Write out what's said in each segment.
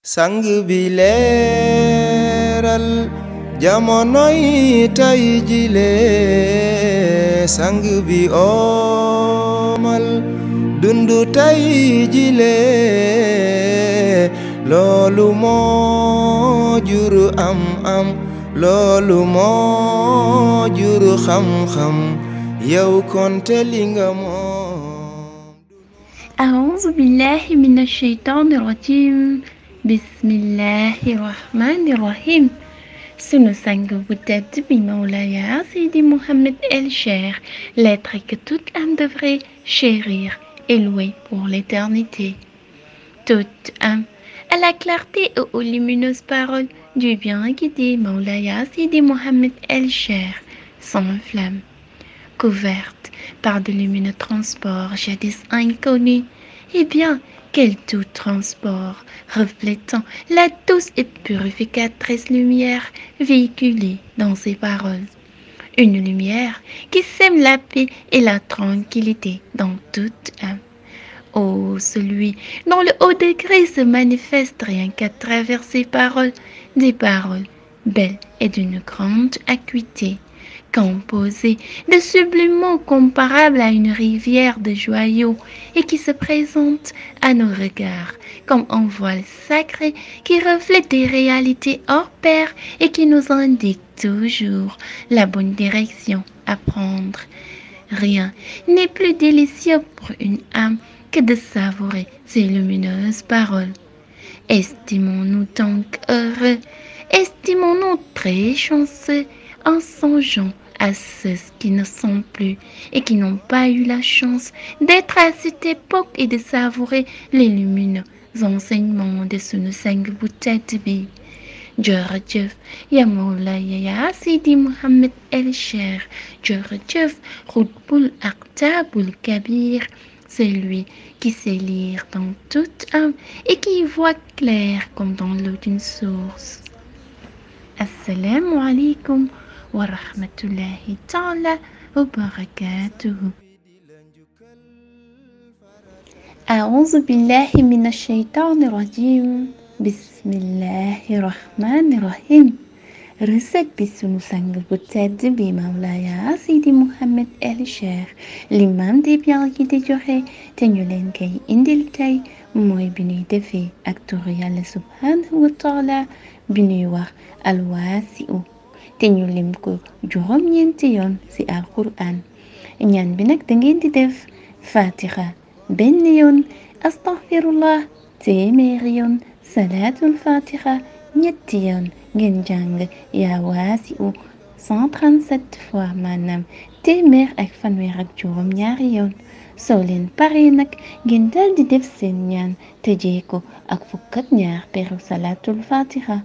sang bi leeral jamonoy tay jile sang bi omal dundu tay jile loolu moo jur am loolu moo jur xam-xam yow konte li nga moom. أعوذ بالله من الشيطان الرجيم بسم الله الرحمن الرحيم sunu sang bu tedd bi Mawlaya Seydi Mouhamed El Cheikh, l'être que toute âme devrait chérir et louer pour l'éternité. Toute âme à la clarté et aux lumineuses paroles du bien guidé Mawlaya Seydi Mouhamed El Cheikh s'enflamme, couverte par de lumineux transports jadis inconnus, et bien quel doux transport reflétant la douce et purificatrice lumière véhiculée dans ses paroles. Une lumière qui sème la paix et la tranquillité dans toute âme. Oh, celui dont le haut degré se manifeste rien qu'à travers ses paroles, des paroles belles et d'une grande acuité, composées de sublimes mots comparables à une rivière de joyaux et qui se présentent à nos regards comme un voile sacré qui reflète des réalités hors pair et qui nous indique toujours la bonne direction à prendre. Rien n'est plus délicieux pour une âme que de savourer ces lumineuses paroles. Estimons-nous donc heureux, estimons-nous très chanceux en songeant à ceux qui ne sont plus et qui n'ont pas eu la chance d'être à cette époque et de savourer les lumineux enseignements de sunu sang bu tedd bi. Jërëjëf ya Mawlaya Seydi Mouhamed El Cheikh, jërëjëf Qutbul Aqtabul Kabir, celui qui sait lire dans toute âme et qui voit clair comme dans l'eau d'une source. Assalamu alaikum wa rahmatullahi ta'ala wa barakatuhu. أعوذ بالله من الشيطان الرجيم بسم الله الرحمن الرحيم. recette bi sunu sang bu tedd bi Mawlaya Seydi Mouhamed El Cheikh, l'imam des biens yi di joxe te ñu leen koy indil tey mooy bi ñuy defee ak turu Yàlla subhanahu wa taala bi ñuy wax alwaasi'u te ñu lim ko juróom-ñeenti yoon ci alquran. ñaan bi nag da ngeen di def fatiha benn yoon, astaghfirullah téeméeri yoon, salaatul fatiha ñetti yoon, ngeen jàng yaa waasi'u 137 fois, maanaam téeméer ak fanweer ak juróom ñaari yoon. soo leen paree nag ngeen dal di def seen ñaan tëjee ko ak fukk ak ñaar peru salaatul fatiha.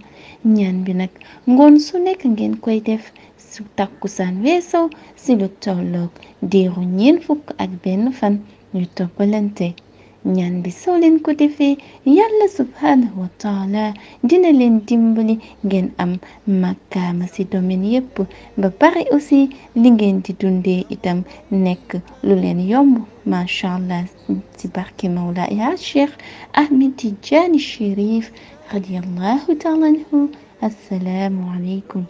ñaan bi nag ngoon su nekk ngeen koy def su takkusaan weesoo si lu tolloog diiru fukk ak benn fan ñu toppalante. ñaan bi soo leen ko defee Yàlla subhanahu wa taala dina leen dimbali ngeen am makaama ci domaine yépp, ba pare aussi li ngeen di dundee itam nekk lu leen yomb macha allah ci barke Mawlaya Cheikh Ahmed Tidiane Chérif radiyallahu taala anhu. assalaamu aleykum.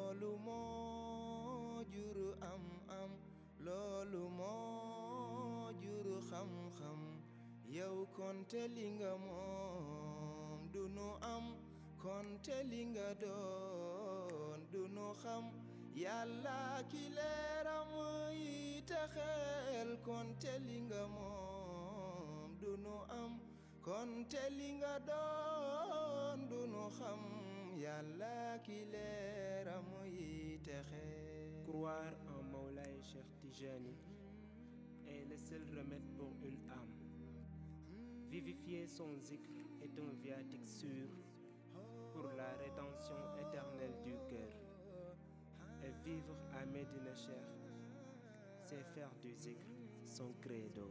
yow konte li nga moom dunu am konte li nga doon dunu xam Yàlla ki leeram yi taxel konte li nga moom dunu am konte li nga doon dunu xam Yàlla ki leeram yi taxel. Croire en Mawlaya Cheikh Tijani est le seul remède pour une âme. Vivifier son zikr est un viatique sûr pour la rétention éternelle du cœur. Et vivre à Médina Cheikh, c'est faire du zikr son credo.